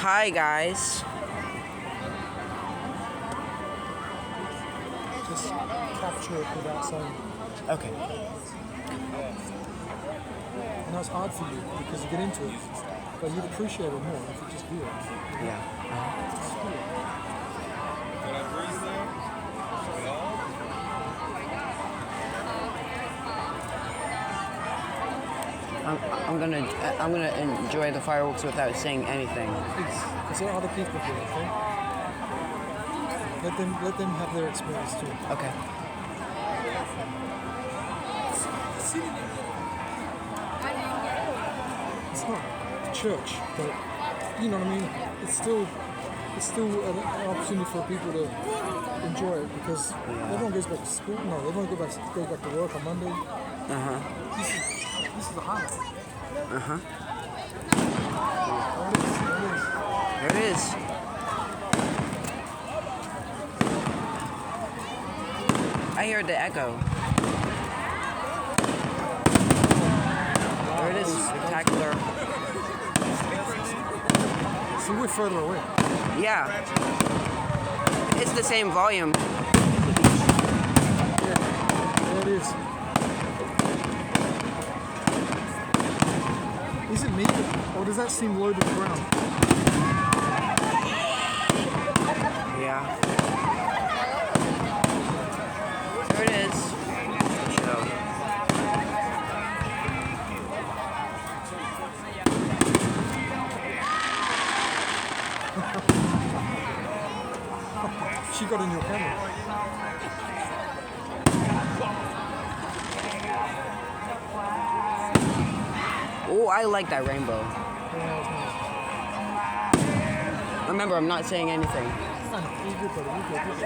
Hi guys. Just capture it without saying. Okay. And that's hard for you because you get into it, but you'd appreciate it more if you just do it. Yeah. Just do it. I'm gonna enjoy the fireworks without saying anything. Please, because there are other people here, okay? Let them have their experience too. Okay. It's not church, but you know what I mean. It's still an opportunity for people to enjoy it because everyone goes back to school. No, everyone goes back to work on Monday. This is the highlight. There it is. I hear the echo. There it is. Spectacular. So we're further away. Yeah. It's the same volume. Yeah, there it is. Is it me, or does that seem low to the ground? Yeah. There it is. Show. She got in your camera. Oh, I like that rainbow. Remember, I'm not saying anything. You're good, buddy. You're good.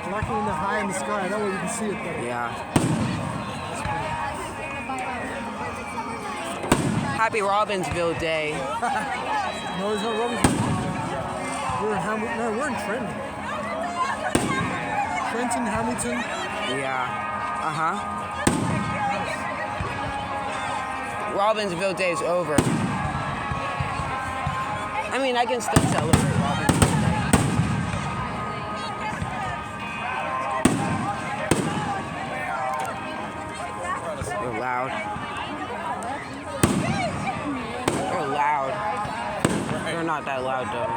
I like it when they're high in the sky. That way you can see it better. Yeah. Happy Robbinsville Day. No, it's not Robbinsville. We're in Trenton. Trenton, Hamilton. Yeah. Robbinsville Day is over. I mean, I can still celebrate Robbinsville Day. They're loud. They're loud. They're not that loud though.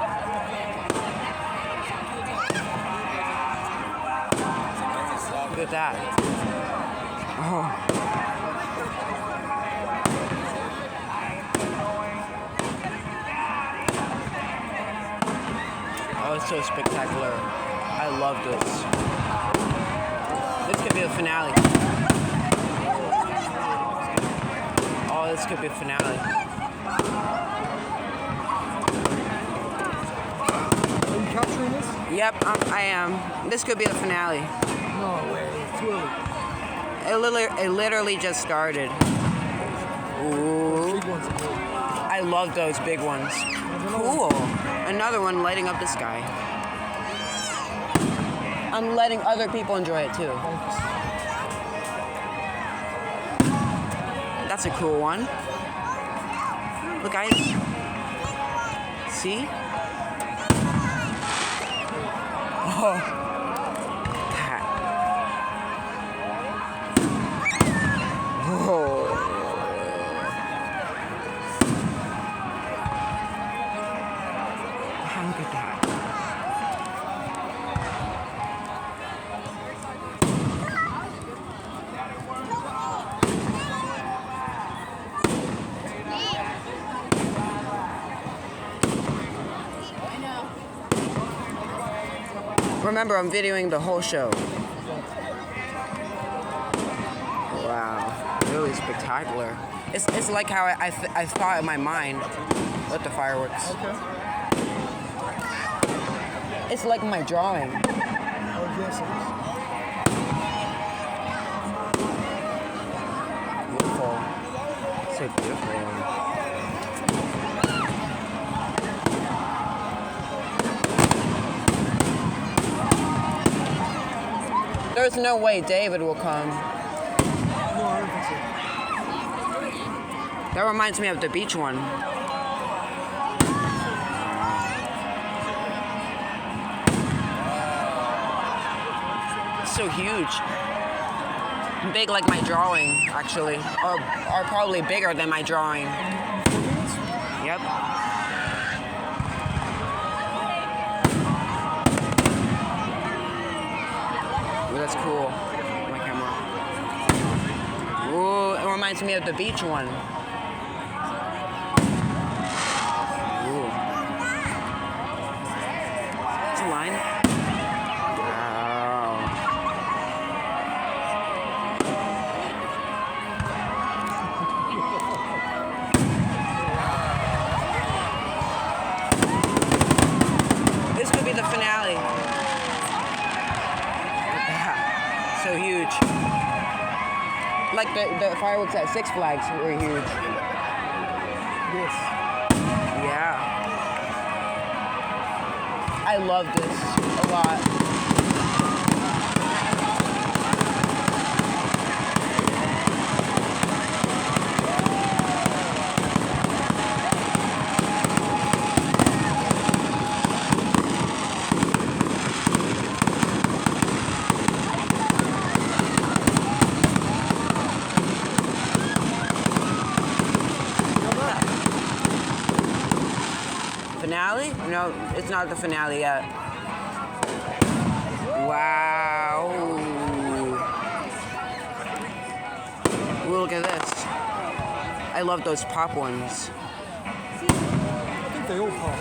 Look at that. Oh. Oh, it's so spectacular. I love this. This could be the finale. Oh, this could be a finale. Are you capturing this? Yep, I am. This could be the finale. No way. It's too early. It literally just started. Ooh. Big ones are good. I love those big ones. Cool. Another one lighting up the sky. I'm letting other people enjoy it too. That's a cool one. Look, guys. See? Oh. That. Whoa. Look at that. Remember, I'm videoing the whole show. Wow, really spectacular. It's like how I thought in my mind with the fireworks. Okay. It's like my drawing. Oh, yes, it is. Beautiful. So beautiful. There's no way David will come. No, I don't think so. That reminds me of the beach one. It's so huge. Big like my drawing, actually. Or probably bigger than my drawing. Yep. Ooh, that's cool. My camera. Ooh, it reminds me of the beach one. Ooh. It's a line. Wow. This could be the finale. So huge. Like the fireworks at Six Flags were huge. Yes. Yeah. I love this a lot. Finale? No, it's not the finale yet. Wow. Look at this. I love those pop ones. I think they all pop.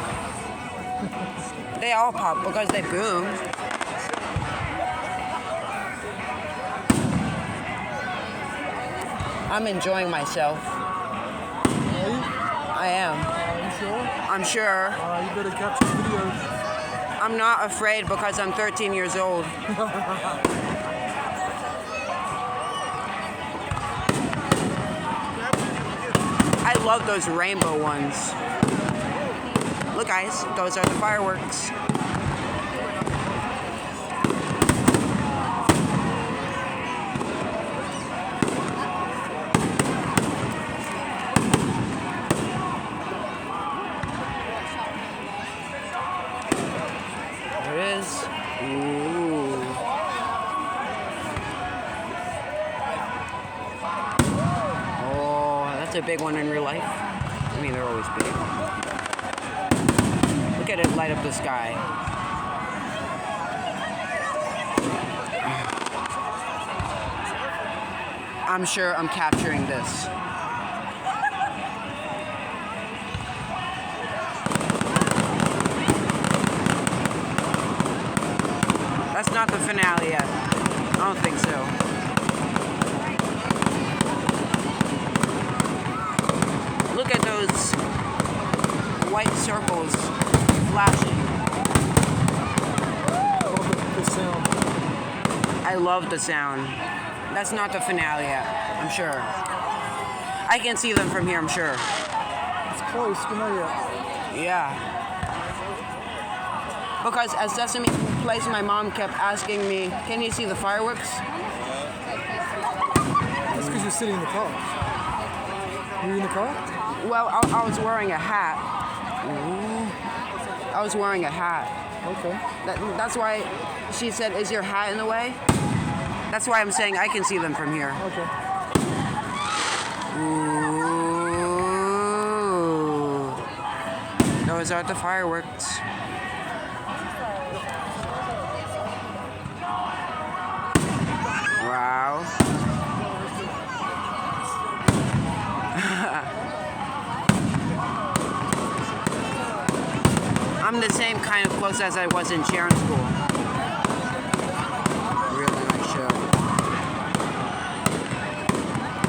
They all pop because they boom. I'm enjoying myself. Are you? I am. Are you sure? I'm sure. You better capture videos. I'm not afraid because I'm 13 years old. I love those rainbow ones. Look guys, those are the fireworks. There it is. Ooh. Oh, that's a big one in real life. I mean, they're always big. Look at it light up the sky. I'm sure I'm capturing this. That's not the finale yet. I don't think so. Look at those white circles flashing. I love the sound. That's not the finale yet, I'm sure. I can see them from here, I'm sure. It's close, but not yet. Yeah. Because at Sesame Place, my mom kept asking me, can you see the fireworks? That's because you're sitting in the car. Were you in the car? Well, I was wearing a hat. Ooh. I was wearing a hat. Okay. That's why she said, is your hat in the way? That's why I'm saying I can see them from here. Okay. Ooh. Those are the fireworks. Wow. I'm the same kind of close as I was in Sharon School. Really nice show.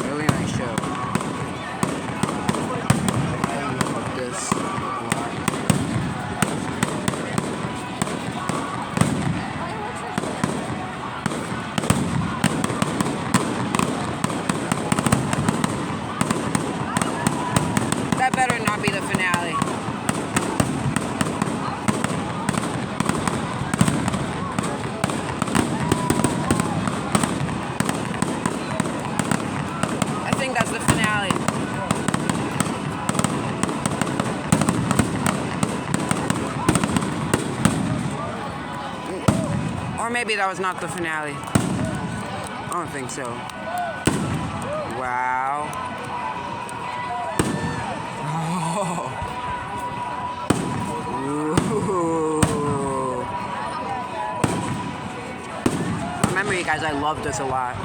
Really nice show. I love this a lot. That better not be the finale. maybe that was not the finale. I don't think so. Wow. Oh. Ooh. Remember, you guys, I love this a lot.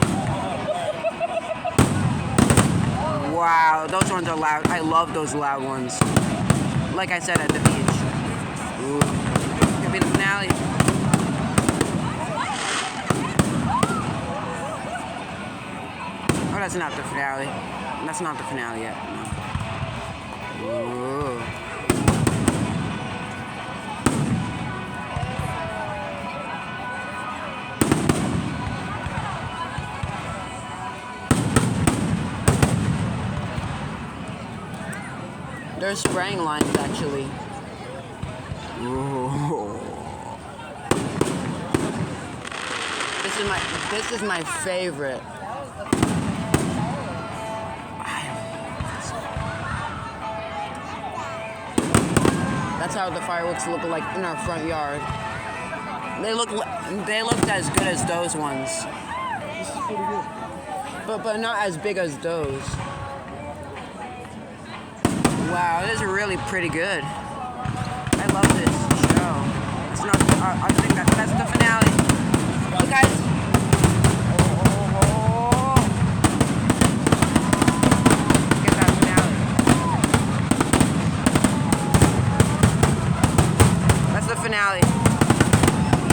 Wow, those ones are loud. I love those loud ones. Like I said, at the beach. Ooh. Could be the finale. Oh, that's not the finale. That's not the finale yet. No. Ooh. They're spraying lines, actually. Ooh. This is my favorite. That's how the fireworks look like in our front yard. They looked as good as those ones. This is pretty good. But not as big as those. Wow, this is really pretty good. I love this show. It's not. I think that's the finale. Look, guys. Oh. Get that finale. That's the finale.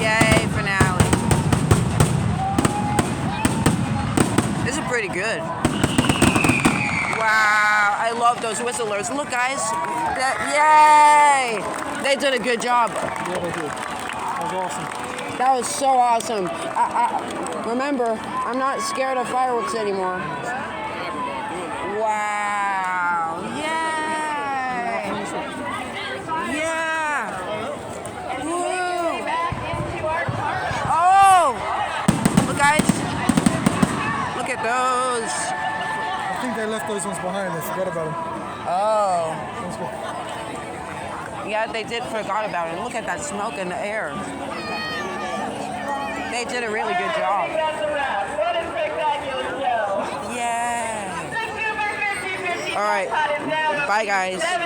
Yay, finale. This is pretty good. Wow, I love those whistlers. Look, guys. Yay! They did a good job. Yeah, they did. That was awesome. That was so awesome. Remember, I'm not scared of fireworks anymore. Wow. Yay! Yeah! Woo! Oh! Look, guys. Look at those. I think they left those ones behind. They forgot about them. Oh. Let's go. Yeah, they did forgot about it. Look at that smoke in the air. They did a really good job. Yeah. All right. Bye, guys.